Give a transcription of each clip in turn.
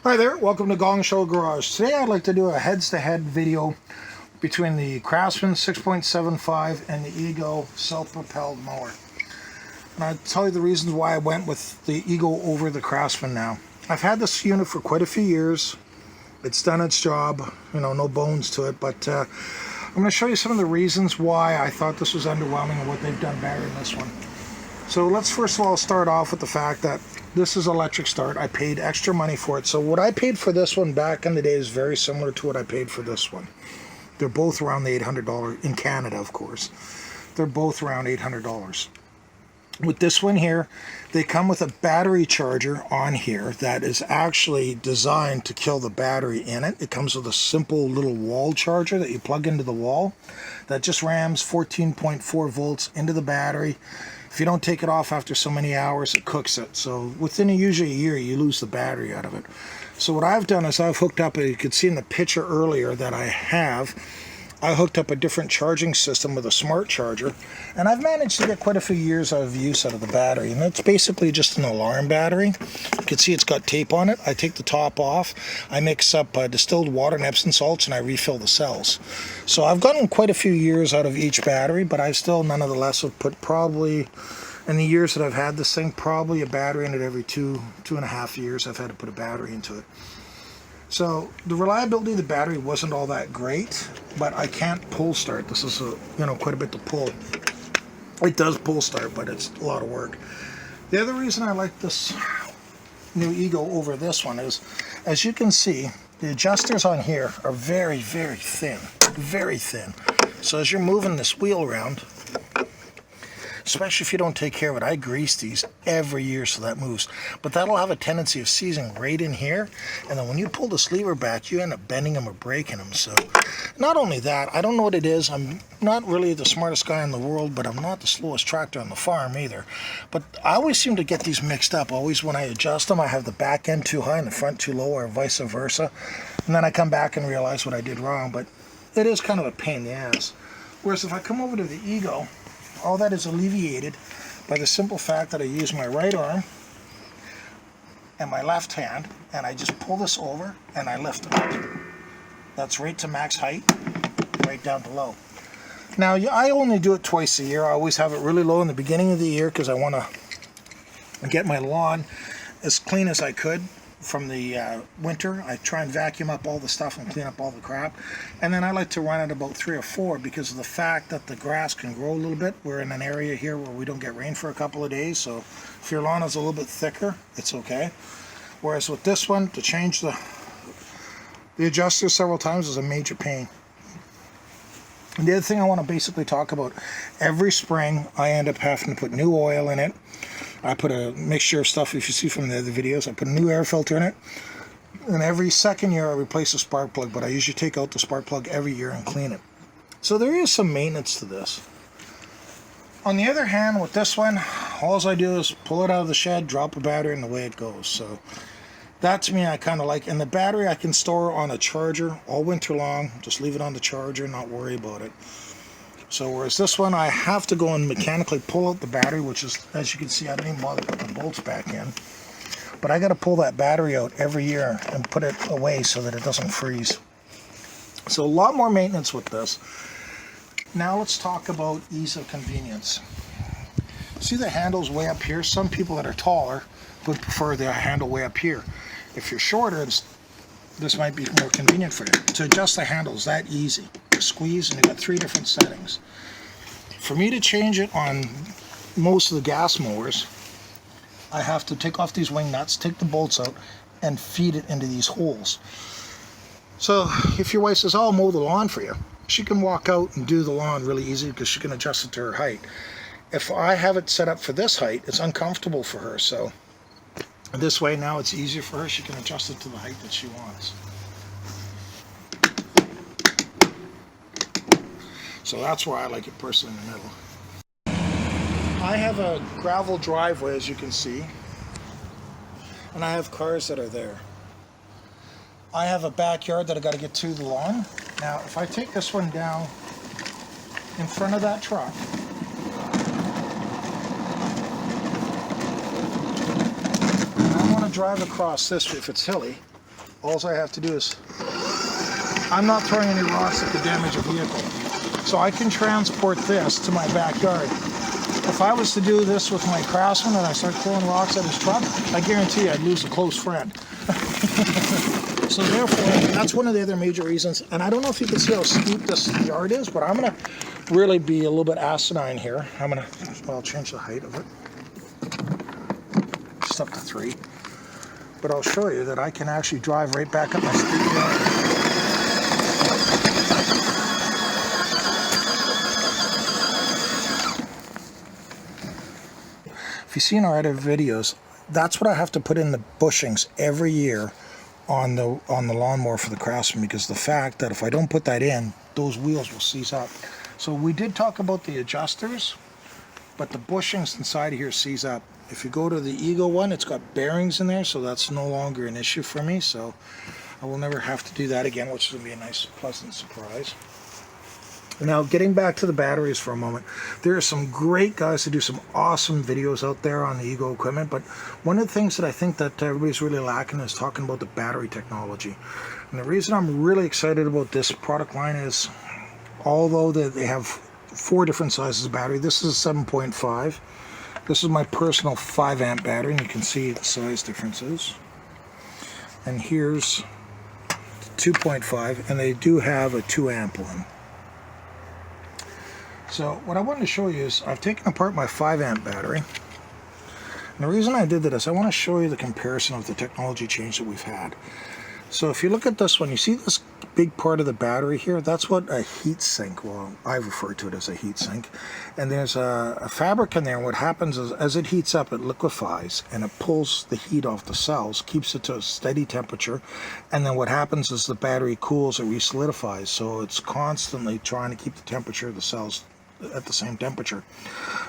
Hi there, welcome to Gong Show Garage. Today I'd like to do a heads-to-head video between the Craftsman 6.75 and the Ego Self Propelled Mower. And I'll tell you the reasons why I went with the Ego over the Craftsman now. I've had this unit for quite a few years. It's done its job, no bones to it, but I'm going to show you some of the reasons why I thought this was underwhelming and what they've done better in this one. So let's first of all start off with the fact that this is electric start. I paid extra money for it. So what I paid for this one back in the day is very similar to what I paid for this one. They're both around the $800, in Canada of course. They're both around $800. With this one here, they come with a battery charger on here that is actually designed to kill the battery in it. It comes with a simple little wall charger that you plug into the wall that just rams 14.4 volts into the battery. If you don't take it off after so many hours, it cooks it. So within usually a year, you lose the battery out of it. So what I've done is I've hooked up, you could see in the picture earlier that I hooked up a different charging system with a smart charger, and I've managed to get quite a few years of use out of the battery. And it's basically just an alarm battery. You can see it's got tape on it. I take the top off, I mix up distilled water and Epsom salts, and I refill the cells. So I've gotten quite a few years out of each battery, but I still nonetheless have put probably, in the years that I've had this thing, probably a battery in it every two and a half years. I've had to put a battery into it. So the reliability of the battery wasn't all that great, but I can't pull start. This is quite a bit to pull. It does pull start, but it's a lot of work. The other reason I like this new Ego over this one is, as you can see, the adjusters on here are very, very thin. Very thin. So as you're moving this wheel around, especially if you don't take care of it, I grease these every year so that moves. But that'll have a tendency of seizing right in here, and then when you pull this lever back, you end up bending them or breaking them. So not only that, I don't know what it is. I'm not really the smartest guy in the world, but I'm not the slowest tractor on the farm either. But I always seem to get these mixed up. Always when I adjust them, I have the back end too high and the front too low, or vice versa. And then I come back and realize what I did wrong. But it is kind of a pain in the ass. Whereas if I come over to the Ego, all that is alleviated by the simple fact that I use my right arm and my left hand, and I just pull this over and I lift it up. That's right to max height, right down to low. Now, I only do it twice a year. I always have it really low in the beginning of the year because I want to get my lawn as clean as I could from the winter. I try and vacuum up all the stuff and clean up all the crap, and then I like to run it about 3 or 4 because of the fact that the grass can grow a little bit. We're in an area here where we don't get rain for a couple of days, so if your lawn is a little bit thicker, it's okay. Whereas with this one, to change the adjuster several times is a major pain. And the other thing I want to basically talk about, every spring I end up having to put new oil in it. I put a mixture of stuff, if you see from the other videos, I put a new air filter in it. And every second year I replace the spark plug, but I usually take out the spark plug every year and clean it. So there is some maintenance to this. On the other hand, with this one, all I do is pull it out of the shed, drop a battery, and away it goes. So that to me I kind of like. And the battery I can store on a charger all winter long. Just leave it on the charger and not worry about it. So whereas this one, I have to go and mechanically pull out the battery, which is, as you can see, I don't even bother putting the bolts back in. But I got to pull that battery out every year and put it away so that it doesn't freeze. So a lot more maintenance with this. Now let's talk about ease of convenience. See the handle's way up here? Some people that are taller would prefer the handle way up here. If you're shorter, this might be more convenient for you. To adjust the handle is that easy. Squeeze, and you've got 3 different settings. For me to change it on most of the gas mowers, I have to take off these wing nuts, take the bolts out, and feed it into these holes. So if your wife says, "Oh, I'll mow the lawn for you," she can walk out and do the lawn really easy because she can adjust it to her height. If I have it set up for this height, it's uncomfortable for her. So this way now it's easier for her. She can adjust it to the height that she wants. So that's why I like it personally in the middle. I have a gravel driveway, as you can see, and I have cars that are there. I have a backyard that I got to get to the lawn. Now, if I take this one down in front of that truck, and I want to drive across this if it's hilly, all I have to do is, I'm not throwing any rocks that could damage a vehicle. So I can transport this to my backyard. If I was to do this with my Craftsman and I start throwing rocks at his truck, I guarantee I'd lose a close friend. So therefore, that's one of the other major reasons. And I don't know if you can see how steep this yard is, but I'm going to really be a little bit asinine here. I'll change the height of it. Just up to 3. But I'll show you that I can actually drive right back up my steep yard. If you see in our other videos, that's what I have to put in the bushings every year on the lawnmower for the Craftsman, because the fact that if I don't put that in, those wheels will seize up. So we did talk about the adjusters, but the bushings inside of here seize up. If you go to the Ego one, it's got bearings in there, so that's no longer an issue for me. So I will never have to do that again, which is going to be a nice, pleasant surprise. Now, getting back to the batteries for a moment, there are some great guys who do some awesome videos out there on the Ego equipment, but one of the things that I think that everybody's really lacking is talking about the battery technology. And the reason I'm really excited about this product line is, although they have 4 different sizes of battery, this is a 7.5. This is my personal 5 amp battery, and you can see the size differences. And here's 2.5, and they do have a 2 amp one. So what I wanted to show you is I've taken apart my 5 amp battery. And the reason I did that is I want to show you the comparison of the technology change that we've had. So if you look at this one, you see this big part of the battery here? That's what a heat sink, well, I refer to it as a heat sink. And there's a fabric in there, and what happens is as it heats up, it liquefies and it pulls the heat off the cells, keeps it to a steady temperature, and then what happens is the battery cools, it resolidifies. So it's constantly trying to keep the temperature of the cells at the same temperature.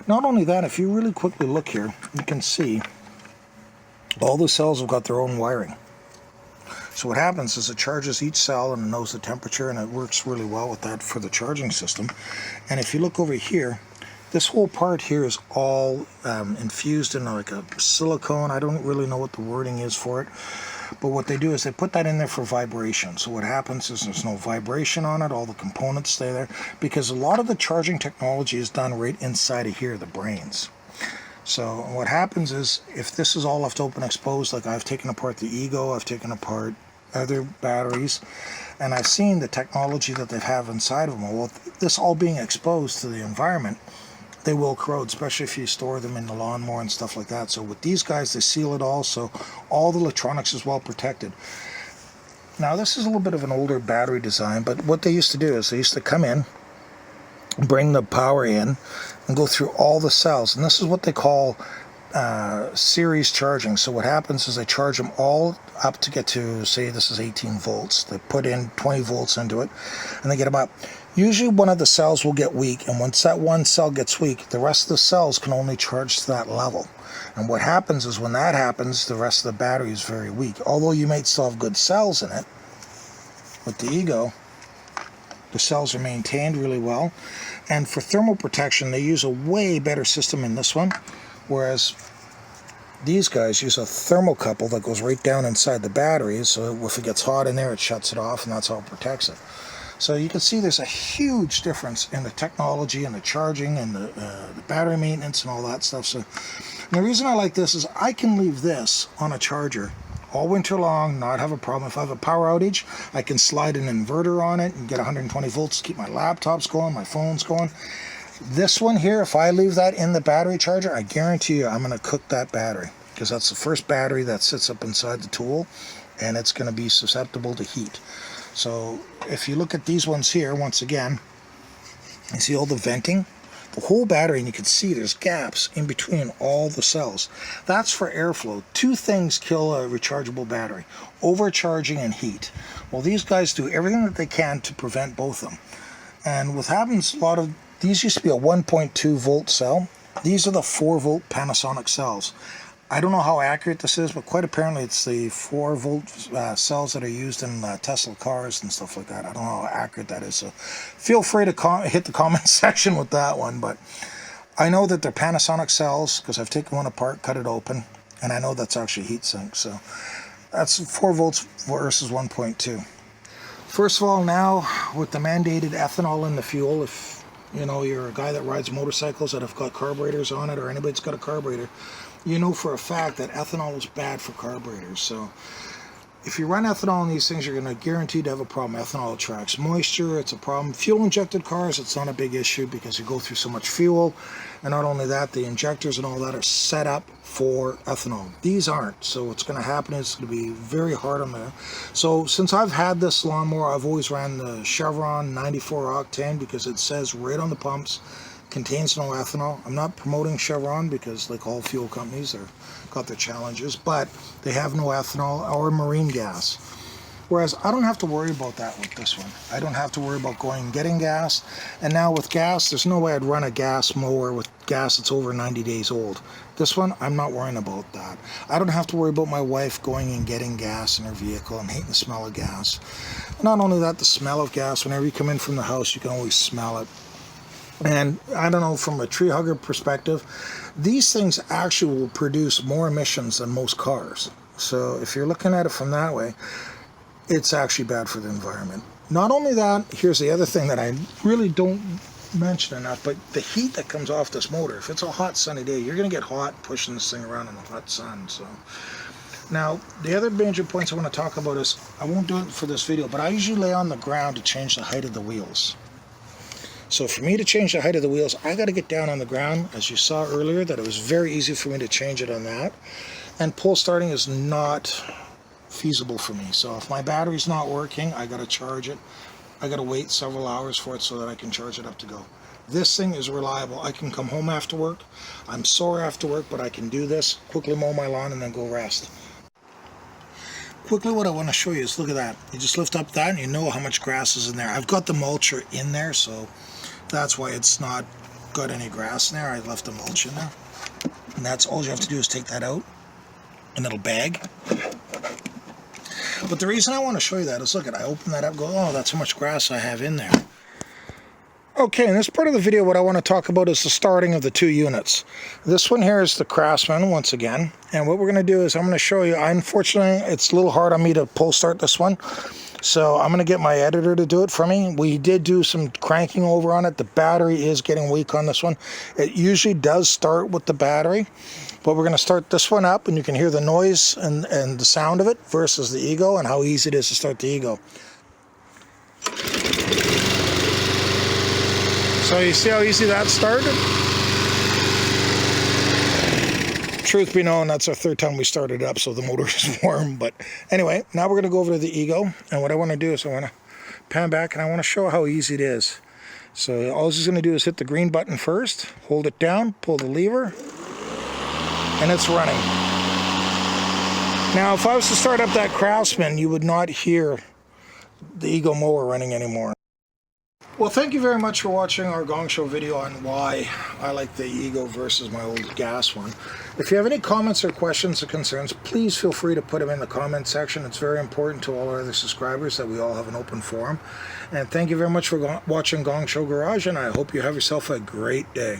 Not only that, if you really quickly look here, you can see all the cells have got their own wiring. So what happens is it charges each cell and it knows the temperature, and it works really well with that for the charging system. And if you look over here, this whole part here is all infused in like a silicone. I don't really know what the wording is for it, but what they do is they put that in there for vibration. So what happens is there's no vibration on it, all the components stay there, because a lot of the charging technology is done right inside of here, the brains. So what happens is, if this is all left open exposed, like I've taken apart the Ego, I've taken apart other batteries, and I've seen the technology that they have inside of them. Well, this all being exposed to the environment, they will corrode, especially if you store them in the lawnmower and stuff like that. So with these guys, they seal it all, so all the electronics is well protected. Now this is a little bit of an older battery design, but what they used to do is they used to come in, bring the power in, and go through all the cells. And this is what they call series charging. So what happens is they charge them all up to get to, say this is 18 volts. They put in 20 volts into it, and they get about, usually one of the cells will get weak, and once that one cell gets weak, the rest of the cells can only charge to that level. And what happens is when that happens, the rest of the battery is very weak. Although you might still have good cells in it, with the Ego, the cells are maintained really well. And for thermal protection, they use a way better system in this one, whereas these guys use a thermocouple that goes right down inside the battery, so if it gets hot in there, it shuts it off, and that's how it protects it. So you can see there's a huge difference in the technology and the charging and the battery maintenance and all that stuff. So the reason I like this is I can leave this on a charger all winter long, not have a problem. If I have a power outage, I can slide an inverter on it and get 120 volts to keep my laptops going, my phones going. This one here, if I leave that in the battery charger, I guarantee you I'm going to cook that battery, because that's the first battery that sits up inside the tool, and it's going to be susceptible to heat. So if you look at these ones here, once again, you see all the venting? The whole battery, and you can see there's gaps in between all the cells. That's for airflow. 2 things kill a rechargeable battery: overcharging and heat. Well, these guys do everything that they can to prevent both of them. And what happens, a lot of these used to be a 1.2 volt cell. These are the 4 volt Panasonic cells. I don't know how accurate this is, but quite apparently it's the 4 volt cells that are used in Tesla cars and stuff like that. I don't know how accurate that is, so feel free to hit the comment section with that one. But I know that they're Panasonic cells because I've taken one apart, cut it open, and I know that's actually heat sink. So That's 4 volts versus 1.2. First of all, now with the mandated ethanol in the fuel, if you know you're a guy that rides motorcycles that have got carburetors on it, or anybody's got a carburetor, you know for a fact that ethanol is bad for carburetors. So if you run ethanol in these things, you're going to guarantee to have a problem. Ethanol attracts moisture, it's a problem. Fuel injected cars, it's not a big issue because you go through so much fuel. And not only that, the injectors and all that are set up for ethanol. These aren't. So what's going to happen is it's going to be very hard on there. So since I've had this lawnmower, I've always ran the Chevron 94 octane because it says right on the pumps, contains no ethanol. I'm not promoting Chevron because like all fuel companies, they've got their challenges, but they have no ethanol or marine gas. Whereas I don't have to worry about that with this one. I don't have to worry about going and getting gas. And now with gas, there's no way I'd run a gas mower with gas that's over 90 days old. This one, I'm not worrying about that. I don't have to worry about my wife going and getting gas in her vehicle and hating the smell of gas. Not only that, the smell of gas, whenever you come in from the house, you can always smell it. And I don't know, from a tree hugger perspective, these things actually will produce more emissions than most cars. So if you're looking at it from that way, it's actually bad for the environment. Not only that, here's the other thing that I really don't mention enough, but the heat that comes off this motor. If it's a hot sunny day, you're going to get hot pushing this thing around in the hot sun. So now the other major points I want to talk about is, I won't do it for this video, but I usually lay on the ground to change the height of the wheels. So for me to change the height of the wheels, I got to get down on the ground. As you saw earlier, that it was very easy for me to change it on that. And pull starting is not feasible for me. So if my battery's not working, I got to charge it. I got to wait several hours for it so that I can charge it up to go. This thing is reliable. I can come home after work. I'm sore after work, but I can do this, quickly mow my lawn, and then go rest. Quickly, what I want to show you is, look at that. You just lift up that and you know how much grass is in there. I've got the mulcher in there, so that's why it's not got any grass in there. I left the mulch in there. And that's all you have to do is take that out, and it'll bag. But the reason I want to show you that is, look at, I open that up, go, oh, that's how much grass I have in there. Okay, in this part of the video, what I want to talk about is the starting of the two units. This one here is the Craftsman, once again. And what we're going to do is I'm going to show you, unfortunately, it's a little hard on me to pull start this one. So I'm going to get my editor to do it for me. We did do some cranking over on it. The battery is getting weak on this one. It usually does start with the battery. But we're going to start this one up, and you can hear the noise and the sound of it versus the Ego, and how easy it is to start the Ego. So you see how easy that started? Truth be known, that's our third time we started it up, so the motor is warm. But anyway, now we're going to go over to the Ego, and what I want to do is I want to pan back, and I want to show how easy it is. So all this is going to do is hit the green button first, hold it down, pull the lever, and it's running. Now, if I was to start up that Craftsman, you would not hear the Ego mower running anymore. Well, thank you very much for watching our Gong Show video on why I like the Ego versus my old gas one. If you have any comments or questions or concerns, please feel free to put them in the comment section. It's very important to all our other subscribers that we all have an open forum. And thank you very much for watching Gong Show Garage, and I hope you have yourself a great day.